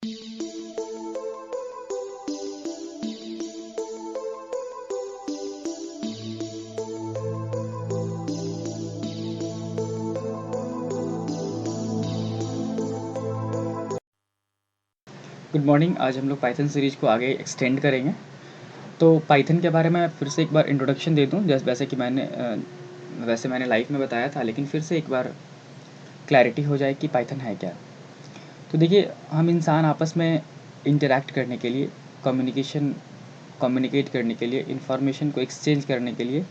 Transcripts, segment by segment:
Good morning. आज हम लोग पाइथन सीरीज को आगे एक्सटेंड करेंगे। तो पाइथन के बारे में फिर से एक बार इंट्रोडक्शन दे दूं, जैसे वैसे कि वैसे मैंने लाइव में बताया था, लेकिन फिर से एक बार क्लैरिटी हो जाए कि पाइथन है क्या। तो देखिए, हम इंसान आपस में इंटरैक्ट करने के लिए, कम्युनिकेट करने के लिए, इंफॉर्मेशन को एक्सचेंज करने के लिए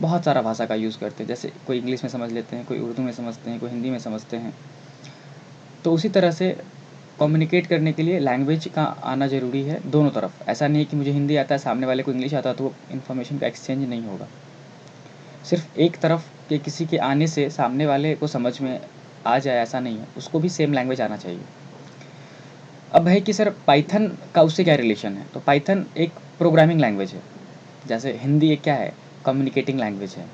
बहुत सारा भाषा का यूज़ करते हैं। जैसे कोई इंग्लिश में समझ लेते हैं, कोई उर्दू में समझते हैं, कोई हिंदी में समझते हैं। तो उसी तरह से कम्युनिकेट करने के लिए लैंग्वेज का आना ज़रूरी है दोनों तरफ। ऐसा नहीं है कि मुझे हिंदी आता है, सामने वाले को इंग्लिश आता है, तो वो इन्फॉर्मेशन का एक्सचेंज नहीं होगा। सिर्फ एक तरफ के किसी के आने से सामने वाले को समझ में आ जाए ऐसा नहीं है, उसको भी सेम लैंग्वेज आना चाहिए। अब है कि सर पाइथन का उससे क्या रिलेशन है। तो पाइथन एक प्रोग्रामिंग लैंग्वेज है। जैसे हिंदी एक क्या है, कम्युनिकेटिंग लैंग्वेज है।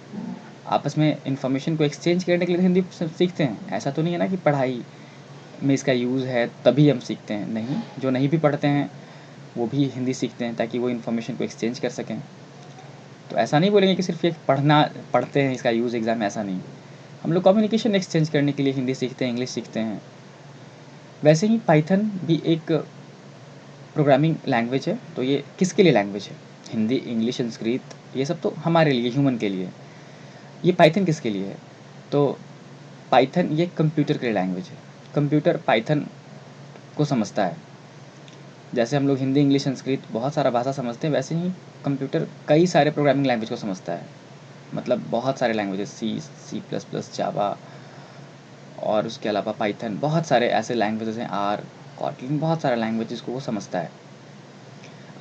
आपस में इन्फॉर्मेशन को एक्सचेंज करने के लिए हिंदी सीखते हैं। ऐसा तो नहीं है ना कि पढ़ाई में इसका यूज़ है तभी हम सीखते हैं। नहीं, जो नहीं भी पढ़ते हैं वो भी हिंदी सीखते हैं ताकि वो इन्फॉर्मेशन को एक्सचेंज कर सकें। तो ऐसा नहीं बोलेंगे कि सिर्फ ये पढ़ते हैं, इसका यूज़ एग्ज़ाम में, ऐसा नहीं। हम लोग कम्युनिकेशन एक्सचेंज करने के लिए हिंदी सीखते हैं, इंग्लिश सीखते हैं। वैसे ही पाइथन भी एक प्रोग्रामिंग लैंग्वेज है। तो ये किसके लिए लैंग्वेज है? हिंदी, इंग्लिश, संस्कृत, ये सब तो हमारे लिए, ह्यूमन के लिए। ये पाइथन किसके लिए है? तो पाइथन ये कंप्यूटर के लिए लैंग्वेज है। कंप्यूटर पाइथन को समझता है। जैसे हम लोग हिंदी, इंग्लिश, संस्कृत बहुत सारा भाषा समझते हैं, वैसे ही कंप्यूटर कई सारे प्रोग्रामिंग लैंग्वेज को समझता है। मतलब बहुत सारे लैंग्वेजेस, सी प्लस प्लस, जावा, और उसके अलावा पाइथन, बहुत सारे ऐसे लैंग्वेजेस हैं, आर, कॉटलिन, बहुत सारे लैंग्वेजेस को वो समझता है।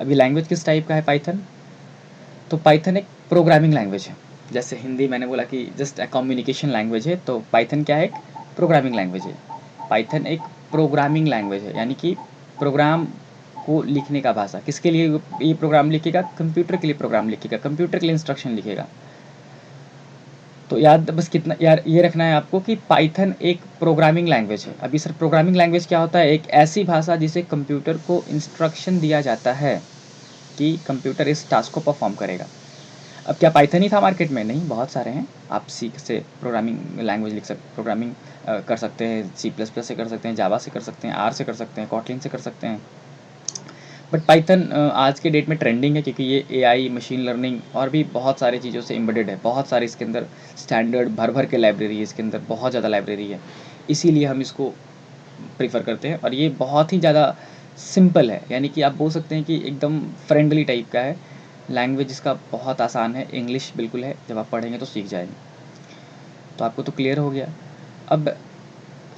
अब ये लैंग्वेज किस टाइप का है पाइथन? तो पाइथन एक प्रोग्रामिंग लैंग्वेज है। जैसे हिंदी मैंने बोला कि जस्ट कम्युनिकेशन लैंग्वेज है, तो पाइथन क्या है? एक प्रोग्रामिंग लैंग्वेज है। पाइथन एक प्रोग्रामिंग लैंग्वेज है, यानी कि प्रोग्राम को लिखने का भाषा। किसके लिए ये प्रोग्राम लिखेगा? कंप्यूटर के लिए प्रोग्राम लिखेगा, कंप्यूटर के लिए इंस्ट्रक्शन लिखेगा। तो याद बस कितना यार ये रखना है आपको कि पाइथन एक प्रोग्रामिंग लैंग्वेज है। अभी सर प्रोग्रामिंग लैंग्वेज क्या होता है? एक ऐसी भाषा जिसे कंप्यूटर को इंस्ट्रक्शन दिया जाता है कि कंप्यूटर इस टास्क को परफॉर्म करेगा। अब क्या पाइथन ही था मार्केट में? नहीं, बहुत सारे हैं। आप सी से प्रोग्रामिंग लैंग्वेज प्रोग्रामिंग कर सकते हैं, सी प्लस प्लस से कर सकते हैं, जावा से कर सकते हैं, आर से कर सकते हैं, कॉटलिन से कर सकते हैं। बट पाइथन आज के डेट में ट्रेंडिंग है, क्योंकि ये एआई, मशीन लर्निंग और भी बहुत सारी चीज़ों से एम्बेडेड है। बहुत सारे इसके अंदर स्टैंडर्ड भर भर के लाइब्रेरी है, इसके अंदर बहुत ज़्यादा लाइब्रेरी है। इसीलिए हम इसको प्रीफर करते हैं। और ये बहुत ही ज़्यादा सिंपल है, यानी कि आप बोल सकते हैं कि एकदम फ्रेंडली टाइप का है। लैंग्वेज इसका बहुत आसान है, इंग्लिश बिल्कुल है, जब आप पढ़ेंगे तो सीख जाएंगे। तो आपको तो क्लियर हो गया। अब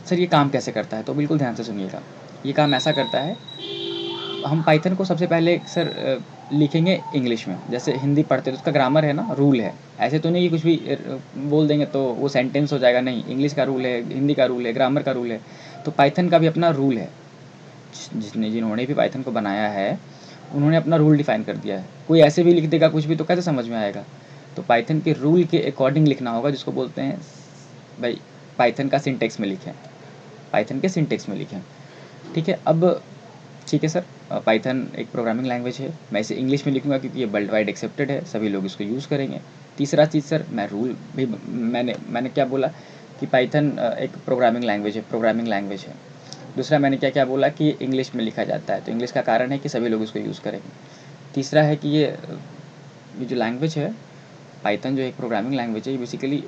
सर ये काम कैसे करता है? तो बिल्कुल ध्यान से सुनिएगा। ये काम ऐसा करता है, हम पाइथन को सबसे पहले सर लिखेंगे इंग्लिश में। जैसे हिंदी पढ़ते तो उसका ग्रामर है ना, रूल है। ऐसे तो नहीं कि कुछ भी बोल देंगे तो वो सेंटेंस हो जाएगा। नहीं, इंग्लिश का रूल है, हिंदी का रूल है, ग्रामर का रूल है। तो पाइथन का भी अपना रूल है। जिन्होंने भी पाइथन को बनाया है उन्होंने अपना रूल डिफाइन कर दिया है। कोई ऐसे भी लिख देगा कुछ भी तो कैसे समझ में आएगा? तो पाइथन के रूल के अकॉर्डिंग लिखना होगा, जिसको बोलते हैं भाई पाइथन का सिंटेक्स में लिखें, पाइथन के सिंटेक्स में लिखें। ठीक है। अब ठीक है सर, पाइथन एक प्रोग्रामिंग लैंग्वेज है। मैं इसे इंग्लिश में लिखूंगा क्योंकि ये वर्ल्ड वाइड एक्सेप्टेड है, सभी लोग इसको यूज़ करेंगे। तीसरा चीज़ सर, मैं रूल भी मैंने क्या बोला कि पाइथन एक प्रोग्रामिंग लैंग्वेज है। दूसरा मैंने क्या क्या बोला कि इंग्लिश में लिखा जाता है, तो इंग्लिश का कारण है कि सभी लोग इसको यूज़ करेंगे। तीसरा है कि ये जो लैंग्वेज है पाइथन, जो एक प्रोग्रामिंग लैंग्वेज है, ये बेसिकली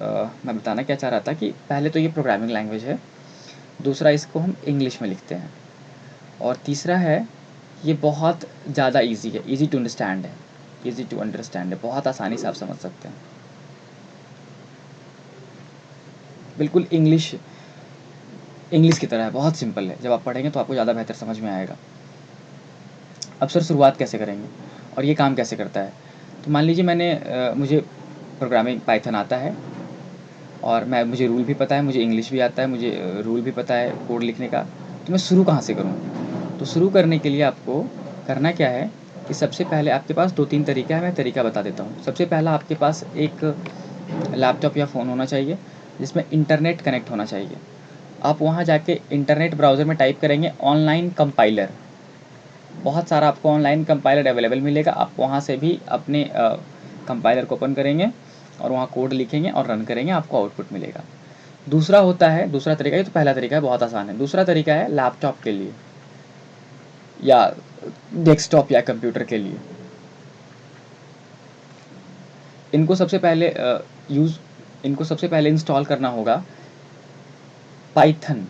मैं बताना क्या चाह रहा था कि पहले तो ये प्रोग्रामिंग लैंग्वेज है, दूसरा इसको हम इंग्लिश में लिखते हैं, और तीसरा है ये बहुत ज़्यादा इजी है, इजी टू अंडरस्टैंड है, इजी टू अंडरस्टैंड है, बहुत आसानी से आप समझ सकते हैं। बिल्कुल इंग्लिश की तरह है, बहुत सिंपल है। जब आप पढ़ेंगे तो आपको ज़्यादा बेहतर समझ में आएगा। अब सर शुरुआत कैसे करेंगे और ये काम कैसे करता है? तो मान लीजिए मुझे प्रोग्रामिंग पाइथन आता है, और मुझे रूल भी पता है, मुझे इंग्लिश भी आता है, मुझे रूल भी पता है कोड लिखने का। तो मैं शुरू कहाँ से करूँ? तो शुरू करने के लिए आपको करना क्या है कि सबसे पहले आपके पास 2-3 तरीका है, मैं तरीका बता देता हूँ। सबसे पहला, आपके पास एक लैपटॉप या फ़ोन होना चाहिए जिसमें इंटरनेट कनेक्ट होना चाहिए। आप वहाँ जाके इंटरनेट ब्राउज़र में टाइप करेंगे ऑनलाइन कंपाइलर, बहुत सारा आपको ऑनलाइन कंपाइलर अवेलेबल मिलेगा। आप वहाँ से भी अपने कंपाइलर को ओपन करेंगे और वहाँ कोड लिखेंगे और रन करेंगे, आपको आउटपुट मिलेगा। दूसरा होता है, दूसरा तरीका, ये तो पहला तरीका है, बहुत आसान है। दूसरा तरीका है लैपटॉप के लिए या डेस्कटॉप या कंप्यूटर के लिए। इनको सबसे पहले इंस्टॉल करना होगा पाइथन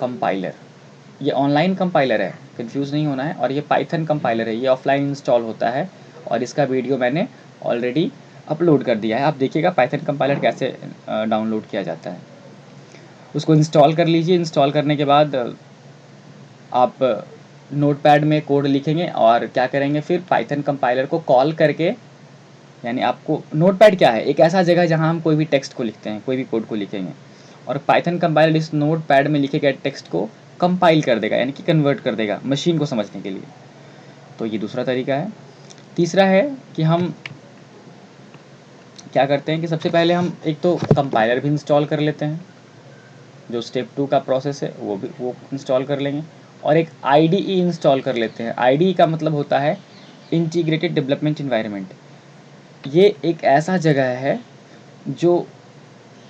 कंपाइलर। ये ऑनलाइन कंपाइलर है, कंफ्यूज नहीं होना है, और ये पाइथन कंपाइलर है, ये ऑफलाइन इंस्टॉल होता है और इसका वीडियो मैंने ऑलरेडी अपलोड कर दिया है। आप देखिएगा पाइथन कंपाइलर कैसे डाउनलोड किया जाता है। उसको इंस्टॉल कर लीजिए। इंस्टॉल करने के बाद आप नोटपैड में कोड लिखेंगे और क्या करेंगे, फिर पाइथन कंपाइलर को कॉल करके, यानी आपको नोटपैड क्या है, एक ऐसा जगह है जहाँ हम कोई भी टेक्स्ट को लिखते हैं, कोई भी कोड को लिखेंगे, और पाइथन कंपाइलर इस नोटपैड में लिखे गए टेक्स्ट को कंपाइल कर देगा, यानी कि कन्वर्ट कर देगा मशीन को समझने के लिए। तो ये दूसरा तरीका है। तीसरा है कि हम क्या करते हैं कि सबसे पहले हम एक तो कंपाइलर भी इंस्टॉल कर लेते हैं, जो स्टेप 2 का प्रोसेस है वो इंस्टॉल कर लेंगे, और एक IDE इंस्टॉल कर लेते हैं। IDE का मतलब होता है इंटीग्रेटेड डेवलपमेंट इन्वायरमेंट। ये एक ऐसा जगह है जो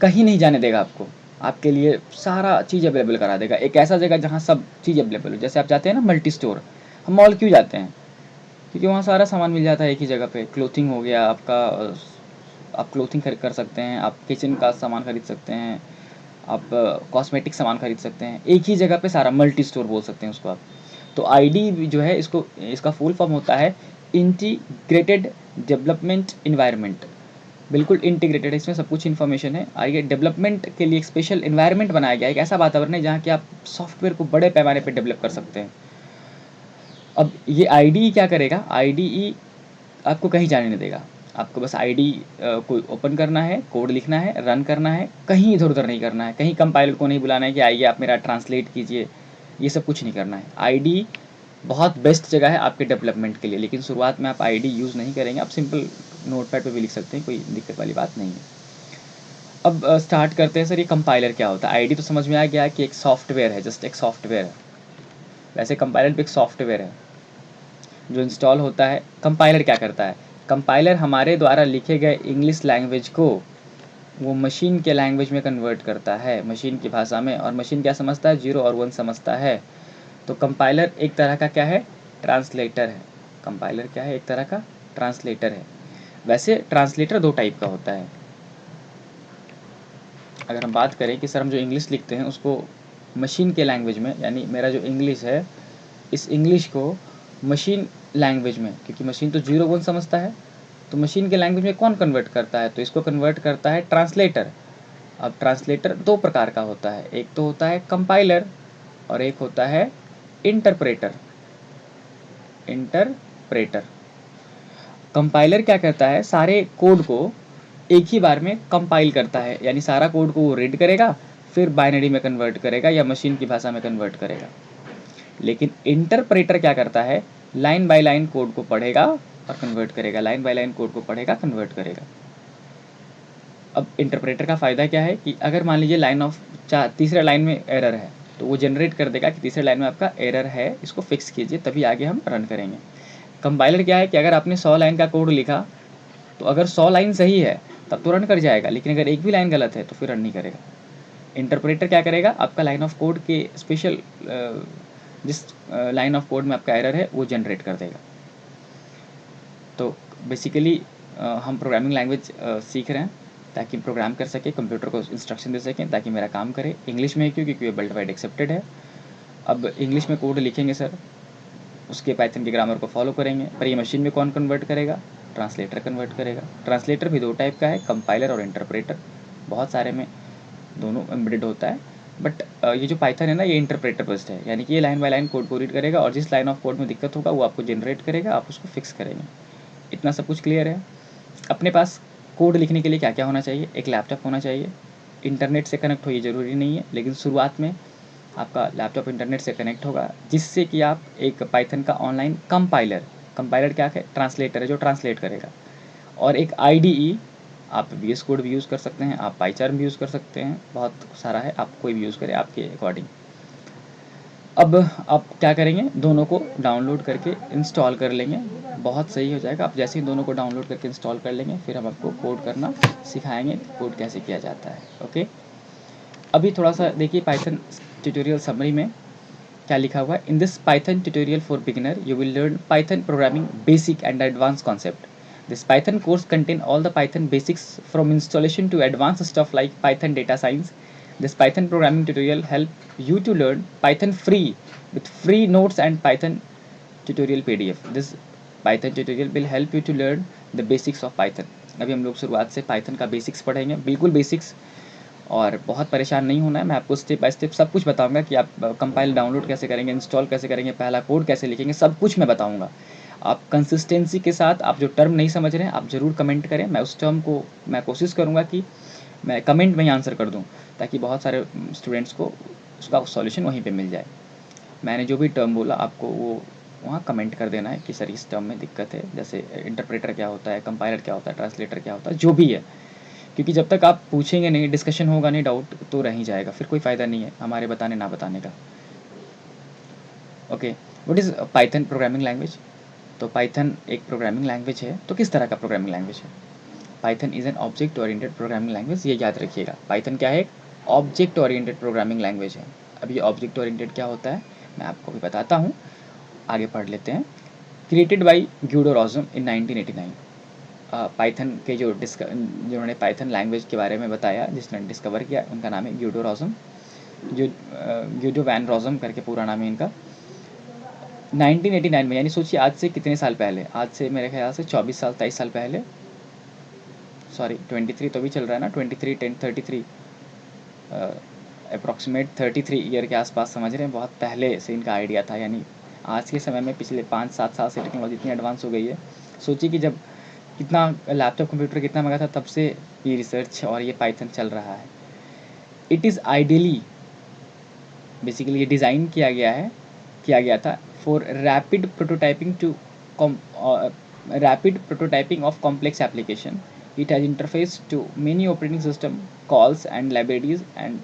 कहीं नहीं जाने देगा आपको, आपके लिए सारा चीज़ अवेलेबल करा देगा। एक ऐसा जगह जहाँ सब चीज़ अवेलेबल हो। जैसे आप जाते हैं ना मल्टी स्टोर, हम मॉल क्यों जाते हैं, क्योंकि वहाँ सारा सामान मिल जाता है एक ही जगह पे। क्लोथिंग हो गया आपका, आप क्लोथिंग खरीद कर सकते हैं, आप किचन का सामान खरीद सकते हैं, आप कॉस्मेटिक सामान खरीद सकते हैं, एक ही जगह पे सारा, मल्टी स्टोर बोल सकते हैं उसको आप। तो IDE जो है, इसका फुल फॉर्म होता है इंटीग्रेटेड डेवलपमेंट इन्वायरमेंट। बिल्कुल इंटीग्रेटेड है, इसमें सब कुछ इन्फॉर्मेशन है। और ये डेवलपमेंट के लिए एक स्पेशल इन्वायरमेंट बनाया गया है, एक ऐसा वातावरण है जहाँ कि आप सॉफ्टवेयर को बड़े पैमाने पर डेवलप कर सकते हैं। अब ये IDE क्या करेगा, IDE आपको कहीं जाने नहीं देगा। आपको बस IDE को ओपन करना है, कोड लिखना है, रन करना है, कहीं इधर उधर नहीं करना है, कहीं कंपाइलर को नहीं बुलाना है कि आइए आप मेरा ट्रांसलेट कीजिए, ये सब कुछ नहीं करना है। IDE बहुत बेस्ट जगह है आपके डेवलपमेंट के लिए, लेकिन शुरुआत में आप IDE यूज़ नहीं करेंगे, आप सिंपल नोटपैड पे भी लिख सकते हैं, कोई दिक्कत वाली बात नहीं है। अब स्टार्ट करते हैं सर, ये कंपाइलर क्या होता है। IDE तो समझ में आ गया कि एक सॉफ्टवेयर है, जस्ट एक सॉफ्टवेयर है। वैसे कंपाइलर भी एक सॉफ्टवेयर है जो इंस्टॉल होता है। कंपाइलर क्या करता है, कंपाइलर हमारे द्वारा लिखे गए इंग्लिश लैंग्वेज को वो मशीन के लैंग्वेज में कन्वर्ट करता है, मशीन की भाषा में। और मशीन क्या समझता है, 0 और 1 समझता है। तो कंपाइलर एक तरह का क्या है, ट्रांसलेटर है। कंपाइलर क्या है, एक तरह का ट्रांसलेटर है। वैसे ट्रांसलेटर 2 टाइप का होता है। अगर हम बात करें कि सर हम जो इंग्लिश लिखते हैं उसको मशीन के लैंग्वेज में, यानी मेरा जो इंग्लिश है, इस इंग्लिश को मशीन लैंग्वेज में, क्योंकि मशीन तो 0 1 समझता है, तो मशीन के लैंग्वेज में कौन कन्वर्ट करता है, तो इसको कन्वर्ट करता है ट्रांसलेटर। अब ट्रांसलेटर 2 प्रकार का होता है, एक तो होता है कंपाइलर और एक होता है इंटरप्रेटर। इंटरप्रेटर, कंपाइलर क्या करता है, सारे कोड को एक ही बार में कंपाइल करता है, यानी सारा कोड को वो रीड करेगा, फिर बाइनरी में कन्वर्ट करेगा या मशीन की भाषा में कन्वर्ट करेगा। लेकिन इंटरप्रेटर क्या करता है, लाइन बाय लाइन कोड को पढ़ेगा और कन्वर्ट करेगा, लाइन बाय लाइन कोड को पढ़ेगा, कन्वर्ट करेगा। अब इंटरप्रेटर का फ़ायदा क्या है कि अगर मान लीजिए तीसरे लाइन में एरर है, तो वो जनरेट कर देगा कि तीसरे लाइन में आपका एरर है, इसको फिक्स कीजिए, तभी आगे हम रन करेंगे। कंपाइलर क्या है कि अगर आपने 100 लाइन का कोड लिखा, तो अगर 100 लाइन सही है तब तो रन कर जाएगा, लेकिन अगर एक भी लाइन गलत है तो फिर रन नहीं करेगा। इंटरप्रेटर क्या करेगा, आपका लाइन ऑफ कोड के स्पेशल जिस लाइन ऑफ कोड में आपका एरर है वो जनरेट कर देगा। तो बेसिकली हम प्रोग्रामिंग लैंग्वेज सीख रहे हैं ताकि प्रोग्राम कर सके, कंप्यूटर को इंस्ट्रक्शन दे सकें ताकि मेरा काम करे। इंग्लिश में क्यों, क्योंकि ये वर्ल्ड वाइड एक्सेप्टेड है। अब इंग्लिश में कोड लिखेंगे सर, उसके पाइथन के ग्रामर को फॉलो करेंगे, पर ये मशीन में कौन कन्वर्ट करेगा, ट्रांसलेटर कन्वर्ट करेगा। ट्रांसलेटर भी 2 टाइप का है, कंपाइलर और इंटरप्रेटर। बहुत सारे में दोनों एम्बेडेड होता है, बट ये जो पाइथन है ना, ये इंटरप्रेटर बेस्ड है, यानी कि ये लाइन बाय लाइन कोड को रीड करेगा और जिस लाइन ऑफ कोड में दिक्कत होगा वो आपको जनरेट करेगा, आप उसको फिक्स करेंगे। इतना सब कुछ क्लियर है। अपने पास कोड लिखने के लिए क्या क्या होना चाहिए, एक लैपटॉप होना चाहिए। इंटरनेट से कनेक्ट हो ये ज़रूरी नहीं है, लेकिन शुरुआत में आपका लैपटॉप इंटरनेट से कनेक्ट होगा, जिससे कि आप एक पाइथन का ऑनलाइन कंपाइलर, कंपाइलर क्या है, ट्रांसलेटर है जो ट्रांसलेट करेगा, और एक IDE आप VS कोड भी यूज़ कर सकते हैं, आप पाईचार्म भी यूज़ कर सकते हैं, बहुत सारा है, आप कोई भी यूज़ करें आपके अकॉर्डिंग। अब आप क्या करेंगे, दोनों को डाउनलोड करके इंस्टॉल कर लेंगे, बहुत सही हो जाएगा। आप जैसे ही दोनों को डाउनलोड करके इंस्टॉल कर लेंगे, फिर हम आपको कोड करना सिखाएंगे, कोड कैसे किया जाता है। ओके, अभी थोड़ा सा देखिए पाइथन ट्यूटोरियल समरी में क्या लिखा हुआ है। In this Python tutorial for beginner you will learn Python programming basic and advance concept. This Python course contain all the Python basics from installation to advanced stuff like Python data science. This Python programming tutorial help you to learn Python free with free notes and Python tutorial PDF. This Python tutorial will help you to learn the basics of Python. अभी हम लोग शुरुआत से Python का basics पढ़ेंगे, बिल्कुल basics, और बहुत परेशान नहीं होना है। मैं आपको स्टेप बाय स्टेप सब कुछ बताऊंगा कि आप कंपाइल डाउनलोड कैसे करेंगे, इंस्टॉल कैसे करेंगे, पहला कोड कैसे लिखेंगे, सब कुछ मैं बताऊंगा। आप कंसिस्टेंसी के साथ, आप जो टर्म नहीं समझ रहे हैं आप ज़रूर कमेंट करें, मैं उस टर्म को मैं कोशिश करूँगा कि मैं कमेंट में ही आंसर कर दूँ, ताकि बहुत सारे स्टूडेंट्स को उसका सॉल्यूशन वहीं पे मिल जाए। मैंने जो भी टर्म बोला आपको वो वहाँ कमेंट कर देना है कि सर इस टर्म में दिक्कत है, जैसे इंटरप्रेटर क्या होता है, कंपाइलर क्या होता है, ट्रांसलेटर क्या होता है, जो भी है। क्योंकि जब तक आप पूछेंगे नहीं, डिस्कशन होगा नहीं, डाउट तो रह ही जाएगा, फिर कोई फ़ायदा नहीं है हमारे बताने ना बताने का। Okay, what is Python programming language? तो पाइथन एक प्रोग्रामिंग लैंग्वेज है। तो किस तरह का प्रोग्रामिंग लैंग्वेज है? Python is an object oriented programming language, ये याद रखिएगा। पाइथन क्या है? ऑब्जेक्ट ओरिएंटेड प्रोग्रामिंग लैंग्वेज है। अब ये ऑब्जेक्ट ओरिएंटेड क्या होता है मैं आपको भी बताता हूँ, आगे पढ़ लेते हैं। Created by Guido Rossum in 1989। Python के जिन्होंने पाइथन लैंग्वेज के बारे में बताया, जिसने डिस्कवर किया, उनका नाम है ग्यूडो रॉसम, जो ग्यूडो वैन रॉसम करके पूरा नाम है इनका। 1989 में, यानी सोचिए आज से कितने साल पहले, आज से मेरे ख्याल से 24 साल 23 साल पहले, सॉरी 23 तो भी चल रहा है ना, 23 10 33 अप्रॉक्सीमेट 33 ईयर के आसपास, समझ रहे हैं, बहुत पहले से इनका आइडिया था। यानी आज के समय में पिछले 5-7 साल से टेक्नोलॉजी इतनी एडवांस हो गई है। सोचिए कि जब कितना लैपटॉप कंप्यूटर कितना मंगा था, तब से ये रिसर्च और ये पाइथन चल रहा है। इट इज़ आइडियली, बेसिकली ये डिज़ाइन किया गया था for rapid prototyping to rapid prototyping of complex application. It has interface to many operating system calls and libraries and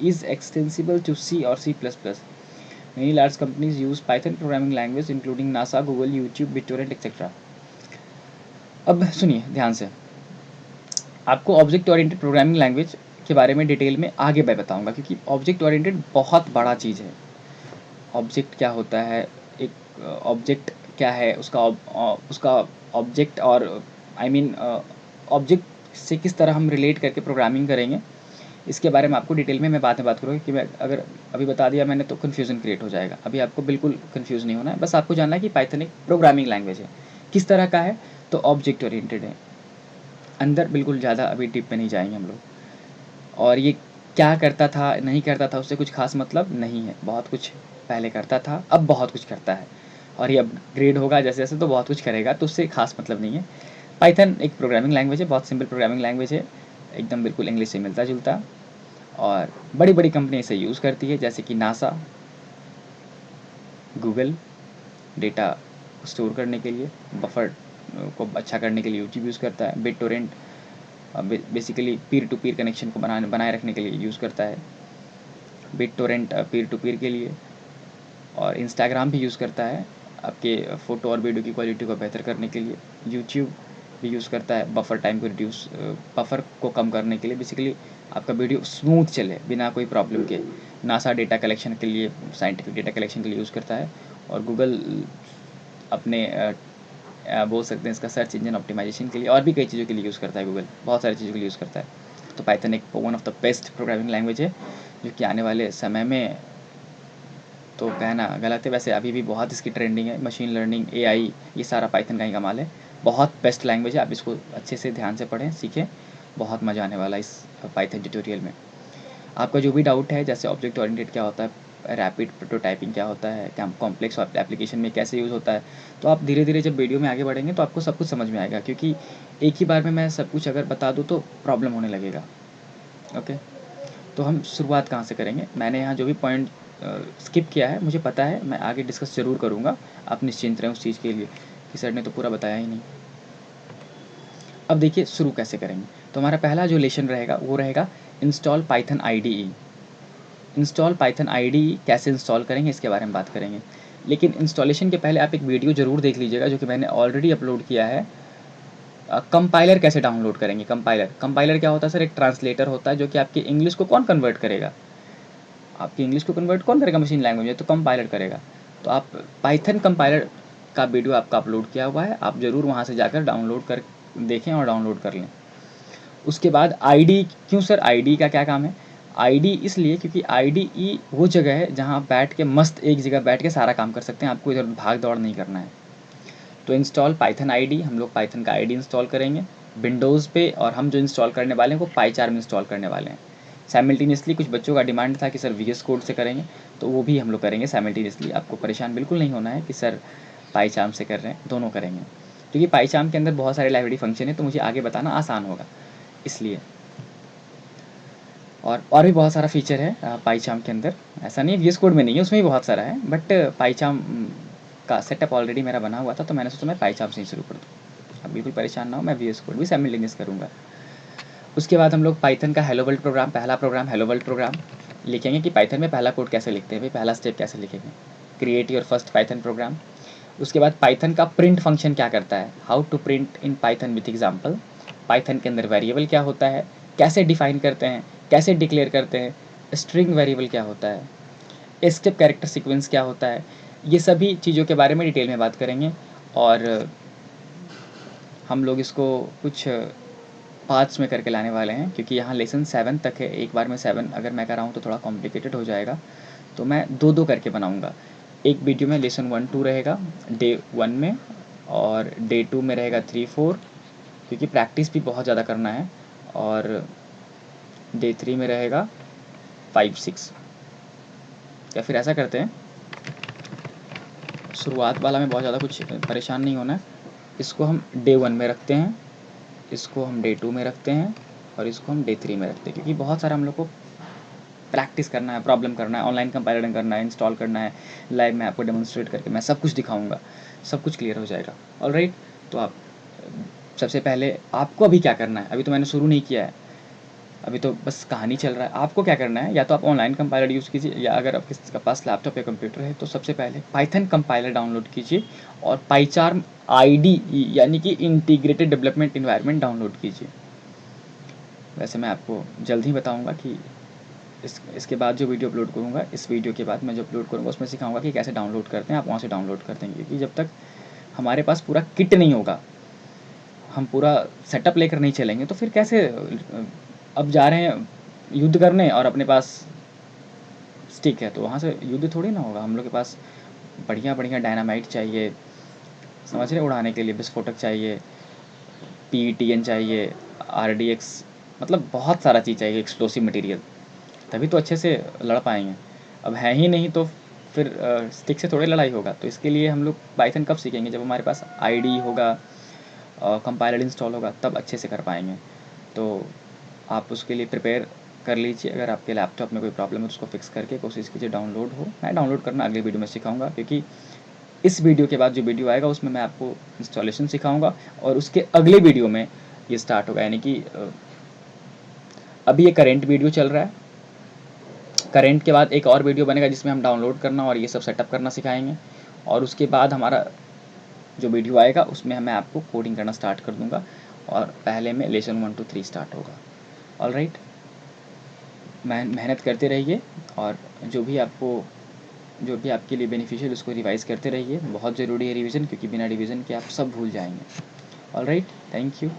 is extensible to C or C++. Many large companies use Python programming language including NASA, Google, YouTube, BitTorrent, etc. अब सुनिए ध्यान से, आपको object oriented programming language के बारे में detail में आगे मैं बताऊंगा, क्योंकि ऑब्जेक्ट ओरिएंटेड बहुत बड़ा चीज़ है। ऑब्जेक्ट क्या होता है, एक ऑब्जेक्ट क्या है, उसका ऑब्जेक्ट, और आई मीन ऑब्जेक्ट से किस तरह हम रिलेट करके प्रोग्रामिंग करेंगे, इसके बारे में आपको डिटेल में मैं बाद में बात करूँगी। कि मैं अगर अभी बता दिया मैंने तो कन्फ्यूज़न क्रिएट हो जाएगा। अभी आपको बिल्कुल कन्फ्यूज़ नहीं होना है, बस आपको जानना है कि पाइथन एक प्रोग्रामिंग लैंग्वेज है। किस तरह का है? तो ऑब्जेक्ट ओरिएंटेड है। अंदर बिल्कुल ज़्यादा अभी डीप में नहीं जाएंगे हम लोग। और ये क्या करता था नहीं करता था उससे कुछ खास मतलब नहीं है। बहुत कुछ पहले करता था, अब बहुत कुछ करता है, और ये अपग्रेड होगा जैसे जैसे, तो बहुत कुछ करेगा, तो उससे खास मतलब नहीं है। पाइथन एक प्रोग्रामिंग लैंग्वेज है, बहुत सिंपल प्रोग्रामिंग लैंग्वेज है, एकदम बिल्कुल इंग्लिश से मिलता जुलता, और बड़ी बड़ी कंपनी इसे यूज़ करती है, जैसे कि नासा, गूगल, डेटा स्टोर करने के लिए, बफर को अच्छा करने के लिए यूट्यूब यूज़ करता है, BitTorrent basically Pir to Pir connection को बनाए रखने के लिए यूज़ करता है, बिटटोरेंट पीर टू पीर के लिए, और इंस्टाग्राम भी यूज़ करता है आपके फ़ोटो और वीडियो की क्वालिटी को बेहतर करने के लिए, यूट्यूब भी यूज़ करता है बफर टाइम को रिड्यूस, बफर को कम करने के लिए, बेसिकली आपका वीडियो स्मूथ चले बिना कोई प्रॉब्लम के। नासा डेटा कलेक्शन के लिए, साइंटिफिक डेटा कलेक्शन के लिए यूज़ करता है, और गूगल अपने बोल सकते हैं इसका सर्च इंजन ऑप्टिमाइजेशन के लिए, और भी कई चीज़ों के लिए यूज़ करता है गूगल, बहुत सारी चीज़ों के लिए यूज़ करता है। तो पाइथन एक one of the best programming language है, जो कि आने वाले समय में, तो कहना गलत है वैसे, अभी भी बहुत इसकी ट्रेंडिंग है। मशीन लर्निंग, एआई, ये सारा पाइथन का ही कमाल है। बहुत बेस्ट लैंग्वेज है, आप इसको अच्छे से ध्यान से पढ़ें, सीखें, बहुत मज़ा आने वाला है इस पाइथन ट्यूटोरियल में। आपका जो भी डाउट है, जैसे ऑब्जेक्ट ओरिएंटेड क्या होता है, रैपिड प्रोटोटाइपिंग क्या होता है, क्या कॉम्प्लेक्स एप्लीकेशन में कैसे यूज़ होता है, तो आप धीरे धीरे जब वीडियो में आगे बढ़ेंगे तो आपको सब कुछ समझ में आएगा, क्योंकि एक ही बार में मैं सब कुछ अगर बता दूँ तो प्रॉब्लम होने लगेगा। ओके, तो हम शुरुआत कहाँ से करेंगे? मैंने यहाँ जो भी पॉइंट स्किप किया है, मुझे पता है, मैं आगे डिस्कस ज़रूर करूँगा। आप निश्चिंत रहें उस चीज़ के लिए कि सर ने तो पूरा बताया ही नहीं। अब देखिए शुरू कैसे करेंगे। तो हमारा पहला जो लेसन रहेगा वो रहेगा install Python IDE। Install Python IDE कैसे इंस्टॉल करेंगे इसके बारे में बात करेंगे, लेकिन इंस्टॉलेशन के पहले आप एक वीडियो ज़रूर देख लीजिएगा जो कि मैंने ऑलरेडी अपलोड किया है। कंपाइलर कैसे डाउनलोड करेंगे। कंपाइलर क्या होता है सर? एक ट्रांसलेटर होता है जो कि आपकी इंग्लिश को कौन कन्वर्ट करेगा, आपकी इंग्लिश को कन्वर्ट कौन करेगा? मशीन लैंग्वेज में, तो कंपाइलर करेगा। तो आप पाइथन कंपाइलर का वीडियो आपका अपलोड किया हुआ है, आप ज़रूर वहाँ से जाकर डाउनलोड कर देखें और डाउनलोड कर लें। उसके बाद IDE, क्यों सर IDE का क्या काम है? IDE इसलिए क्योंकि IDE वो जगह है जहाँ आप बैठ के मस्त एक जगह बैठ के सारा काम कर सकते हैं, आपको इधर भाग दौड़ नहीं करना है। तो इंस्टॉल पाइथन IDE, हम लोग पाइथन का IDE इंस्टॉल करेंगे विंडोज़ पे, और हम जो इंस्टॉल करने वाले हैं वो पाईचार्म इंस्टॉल करने वाले हैं साइमल्टेनियसली। कुछ बच्चों का डिमांड था कि सर VS कोड से करेंगे, तो वो भी हम लोग करेंगे साइमल्टेनियसली। आपको परेशान बिल्कुल नहीं होना है कि सर पाईचार्म से कर रहे हैं, दोनों करेंगे, क्योंकि पाईचार्म के अंदर बहुत सारे लाइब्रेरी फंक्शन है, तो मुझे आगे बताना आसान होगा इसलिए। और भी बहुत सारा फीचर है पाईचार्म के अंदर, ऐसा नहीं VS कोड में नहीं है, उसमें भी बहुत सारा है, बट पाईचार्म का सेटअप ऑलरेडी मेरा बना हुआ था, तो मैंने सोचा मैं पाईचार्म से ही शुरू कर दूँ। अब बिल्कुल परेशान ना हो, मैं VS कोड भी साइमल्टेनियस करूँगा। उसके बाद हम लोग पाइथन का हेलो वर्ल्ड प्रोग्राम, पहला प्रोग्राम हेलो वर्ल्ड प्रोग्राम लिखेंगे कि पाइथन में पहला कोड कैसे लिखते हैं भाई, पहला स्टेप कैसे लिखेंगे, create your first Python program. उसके बाद पाइथन का प्रिंट फंक्शन क्या करता है, how to print in Python with example. Python के अंदर वेरिएबल क्या होता है, कैसे डिफाइन करते हैं, कैसे डिक्लेयर करते हैं, स्ट्रिंग वेरिएबल क्या होता है, स्टेप कैरेक्टर सीक्वेंस क्या होता है, ये सभी चीज़ों के बारे में डिटेल में बात करेंगे। और हम लोग इसको कुछ पार्ट्स में करके लाने वाले हैं, क्योंकि यहाँ लेसन 7 तक है। एक बार में 7 अगर मैं कराऊँ तो थोड़ा कॉम्प्लिकेटेड हो जाएगा, तो मैं 2-2 करके बनाऊँगा। एक वीडियो में लेसन 1-2 रहेगा डे 1 में, और डे 2 में रहेगा 3-4, क्योंकि प्रैक्टिस भी बहुत ज़्यादा करना है, और डे 3 में रहेगा 5-6। या फिर ऐसा करते हैं, शुरुआत वाला में बहुत ज़्यादा कुछ परेशान नहीं होना है, इसको हम डे 1 में रखते हैं, इसको हम डे 2 में रखते हैं, और इसको हम डे 3 में रखते हैं, क्योंकि बहुत सारा हम लोग को प्रैक्टिस करना है, प्रॉब्लम करना है, ऑनलाइन कंपाइलर करना है, इंस्टॉल करना है, लाइव में आपको डेमोन्स्ट्रेट करके मैं सब कुछ दिखाऊंगा, सब कुछ क्लियर हो जाएगा। ऑलराइट, तो आप सबसे पहले आपको अभी क्या करना है, अभी तो मैंने शुरू नहीं किया है, अभी तो बस कहानी चल रहा है। आपको क्या करना है, या तो आप ऑनलाइन कंपाइलर यूज़ कीजिए, या अगर आप किसी के पास लैपटॉप या कंप्यूटर है तो सबसे पहले पाइथन कंपाइलर डाउनलोड कीजिए, और पाईचार्म IDE यानी कि इंटीग्रेटेड डेवलपमेंट इन्वायरमेंट डाउनलोड कीजिए। वैसे मैं आपको जल्द ही बताऊंगा कि इसके बाद जो वीडियो अपलोड करूँगा, इस वीडियो के बाद मैं जो अपलोड करूँगा उसमें सिखाऊंगा कि कैसे डाउनलोड करते हैं, आप वहाँ से डाउनलोड कर देंगे, क्योंकि जब तक हमारे पास पूरा किट नहीं होगा, हम पूरा सेटअप लेकर नहीं चलेंगे, तो फिर कैसे। अब जा रहे हैं युद्ध करने और अपने पास स्टिक है, तो वहाँ से युद्ध थोड़ी ना होगा। हम लोग के पास बढ़िया बढ़िया डायनामाइट चाहिए, समझ रहे, उड़ाने के लिए विस्फोटक चाहिए, PETN चाहिए, RDX, मतलब बहुत सारा चीज़ चाहिए, एक्सप्लोसिव मटेरियल, तभी तो अच्छे से लड़ पाएंगे। अब है ही नहीं तो फिर स्टिक से थोड़ी लड़ाई होगा। तो इसके लिए हम लोग पाइथन कब सीखेंगे, जब हमारे पास IDE होगा, कंपाइलर इंस्टॉल होगा, तब अच्छे से कर पाएंगे। तो आप उसके लिए प्रिपेयर कर लीजिए। अगर आपके लैपटॉप में कोई प्रॉब्लम है तो उसको फिक्स करके कोशिश कीजिए डाउनलोड हो। मैं डाउनलोड करना अगले वीडियो में सिखाऊंगा, क्योंकि इस वीडियो के बाद जो वीडियो आएगा उसमें मैं आपको इंस्टॉलेशन सिखाऊंगा, और उसके अगले वीडियो में ये स्टार्ट होगा। यानी कि अभी ये करेंट वीडियो चल रहा है, करेंट के बाद एक और वीडियो बनेगा जिसमें हम डाउनलोड करना और ये सब सेटअप करना सिखाएंगे, और उसके बाद हमारा जो वीडियो आएगा उसमें मैं आपको कोडिंग करना स्टार्ट कर दूंगा, और पहले में लेसन 1 to 3 स्टार्ट होगा। ऑलराइट, मेहनत करते रहिए, और जो भी आपके लिए बेनिफिशियल उसको रिवाइज़ करते रहिए। बहुत ज़रूरी है रिवीजन, क्योंकि बिना रिवीजन के आप सब भूल जाएंगे। Alright, thank you.